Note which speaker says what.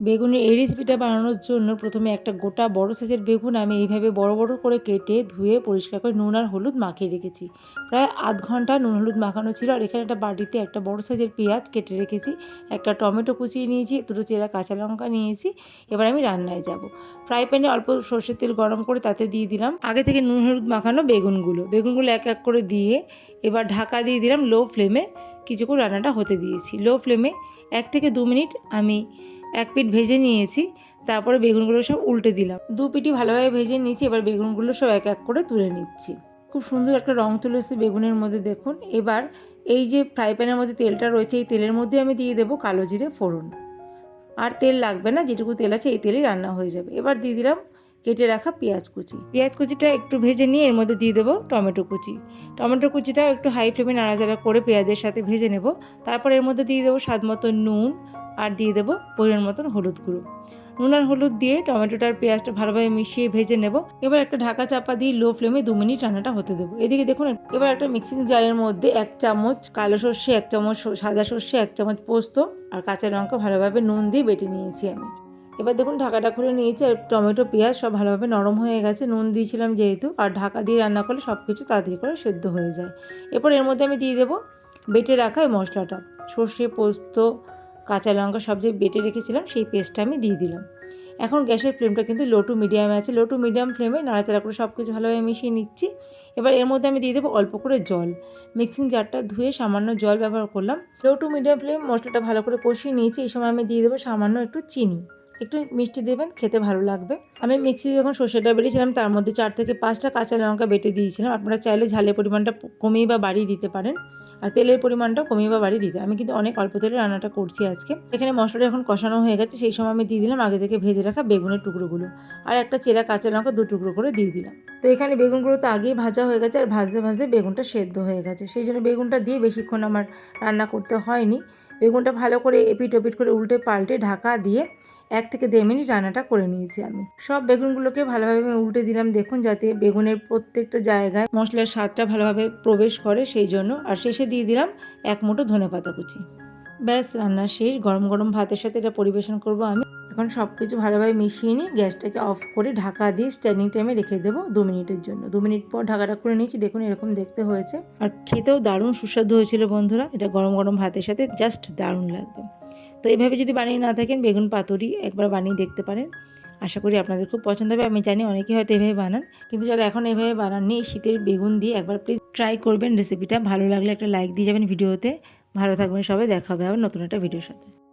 Speaker 1: বেগুনের এই রেসিপিটা বানানোর জন্য প্রথমে একটা গোটা বড় সাইজের বেগুন আমি এইভাবে বড় বড় করে কেটে ধুয়ে পরিষ্কার করে নুন আর হলুদ মাখিয়ে রেখেছি। প্রায় আধ ঘন্টা নুন হলুদ মাখানো ছিল। আর এখানে একটা বাটিতে একটা বড় সাইজের পেঁয়াজ কেটে রেখেছি, একটা টমেটো কুচিয়ে নিয়েছি, দুটো চেরা কাঁচা লঙ্কা নিয়েছি। এবার আমি রান্নায় যাব। ফ্রাই প্যানে অল্প সর্ষের তেল গরম করে তাতে দিয়ে দিলাম আগে থেকে নুন হলুদ মাখানো বেগুনগুলো এক এক করে দিয়ে এবার ঢাকা দিয়ে দিলাম লো ফ্লেমে। কিছুক্ষণ রান্নাটা হতে দিয়েছি লো ফ্লেমে। 1 থেকে 2 মিনিট আমি এক পিঠ ভেজে নিয়েছি। তারপরে বেগুনগুলো সব উল্টে দিলাম। 2 পিঠই ভালোভাবে ভেজে নিয়েছি। এবার বেগুনগুলো সব এক এক করে তুলে নিচ্ছি। খুব সুন্দর একটা রং চলে এসেছে বেগুনের মধ্যে, দেখুন। এবার এই যে ফ্রাই প্যানের মধ্যে তেলটা রয়েছে, এই তেলের মধ্যে আমি দিয়ে দেবো কালো জিরে ফোড়ন। আর তেল লাগবে না, যেটুকু তেল আছে এই তেলেই রান্না হয়ে যাবে। এবার দিয়ে দিলাম কেটে রাখা পেঁয়াজ কুচিটা একটু ভেজে নিয়ে এর মধ্যে দিয়ে দেবো টমেটো কুচিটাও একটু হাই ফ্লেমে নাড়াচাড়া করে পেঁয়াজের সাথে ভেজে নেব। তারপর এর মধ্যে দিয়ে দেবো স্বাদ মতো নুন আর দিয়ে দেবো পরিমাণ মতন হলুদ গুঁড়ো। নুন আর হলুদ দিয়ে টমেটোটার পেঁয়াজটা ভালোভাবে মিশিয়ে ভেজে নেব। এবার একটা ঢাকা চাপা দিয়ে লো ফ্লেমে 2 মিনিট রান্নাটা হতে দেবো। এদিকে দেখুন, এবার একটা মিক্সিং জারের মধ্যে 1 চামচ কালো সর্ষে, 1 চামচ সাদা সর্ষে, 1 চামচ পোস্ত আর কাঁচা লঙ্কা ভালোভাবে নুন দিয়ে বেটে নিয়েছি আমি। এবার দেখুন ঢাকাটা খুলে নিয়েছি আর টমেটো পেঁয়াজ সব ভালোভাবে নরম হয়ে গেছে, নুন দিয়েছিলাম যেহেতু। আর ঢাকা দিয়ে রান্না করলে সব কিছু তাড়াতাড়ি করে সেদ্ধ হয়ে যায়। এরপর এর মধ্যে আমি দিয়ে দেবো বেটে রাখা এই মশলাটা, সর্ষে, পোস্ত, কাঁচা লঙ্কা সব যে বেটে রেখেছিলাম সেই পেস্টটা আমি দিয়ে দিলাম। এখন গ্যাসের ফ্লেমটা কিন্তু লো টু মিডিয়ামে আছে। লো টু মিডিয়াম ফ্লেমে নাড়াচাড়া করে সব কিছু ভালোভাবে মিশিয়ে নিচ্ছি। এবার এর মধ্যে আমি দিয়ে দেবো অল্প করে জল। মিক্সিং জারটা ধুয়ে সামান্য জল ব্যবহার করলাম। লো টু মিডিয়াম ফ্লেম মশলাটা ভালো করে কষিয়ে নিয়েছি। এই সময় আমি দিয়ে দেবো সামান্য একটু চিনি। একটু মিষ্টি দেবেন, খেতে ভালো লাগবে। আমি মিক্সিতে যখন সর্ষেটা বেটেছিলাম তার মধ্যে 4 থেকে 5টা কাঁচা লঙ্কা বেটে দিয়েছিলাম। আপনারা চাইলে ঝালের পরিমাণটা কমিয়ে বা বাড়িয়ে দিতে পারেন, আর তেলের পরিমাণটাও কমিয়ে বা বাড়িয়ে দিতে। আমি কিন্তু অনেক অল্প তেলে রান্নাটা করছি আজকে। এখানে মশলাটা এখন কষানো হয়ে গেছে, সেই সময় আমি দিয়ে দিলাম আগে থেকে ভেজে রাখা বেগুনের টুকরোগুলো আর একটা চেরা কাঁচা লঙ্কা 2 টুকরো করে দিয়ে দিলাম। তো এখানে বেগুনগুলো তো আগেই ভাজা হয়ে গেছে আর ভাজতে ভাজতে বেগুনটা সেদ্ধ হয়ে গেছে, সেই জন্য বেগুনটা দিয়ে বেশিক্ষণ আমার রান্না করতে হয়নি। বেগুনটা ভালো করে এপিট ওপিট করে উল্টে পাল্টে ঢাকা দিয়ে 1 থেকে 1.5 মিনিট রান্নাটা করে নিয়েছি আমি। সব বেগুনগুলোকে ভালোভাবে আমি উল্টে দিলাম, দেখুন, যাতে বেগুনের প্রত্যেকটা জায়গায় মশলার স্বাদটা ভালোভাবে প্রবেশ করে সেই জন্য। আর শেষে দিয়ে দিলাম 1 মুঠো ধনেপাতা কুচি। ব্যাস, রান্না শেষ। গরম গরম ভাতের সাথে এটা পরিবেশন করব আমি। এখন সব কিছু ভালোভাবে মিশিয়ে নিয়ে গ্যাসটাকে অফ করে ঢাকা দিয়ে স্ট্যান্ডিং টাইমে রেখে দেবো 2 মিনিটের জন্য। 2 মিনিট পর ঢাকাটা খুলে নিয়েছি, দেখুন এরকম দেখতে হয়েছে। আর খেতেও দারুণ সুস্বাদু হয়েছিল বন্ধুরা। এটা গরম গরম ভাতের সাথে জাস্ট দারুণ লাগবে। তো এইভাবে যদি বানিয়ে না থাকেন বেগুন পাতুরি একবার বানিয়ে দেখতে পারেন। আশা করি আপনাদের খুব পছন্দ হবে। আমি জানি অনেকেই হয়তো এভাবে বানান, কিন্তু যারা এখন এভাবে বানাননি, শীতের বেগুন দিয়ে একবার প্লিজ ট্রাই করবেন রেসিপিটা। ভালো লাগলে একটা লাইক দিয়ে যাবেন ভিডিওতে। ভালো থাকবেন সবাই, দেখা হবে আবার নতুন একটা ভিডিওর সাথে।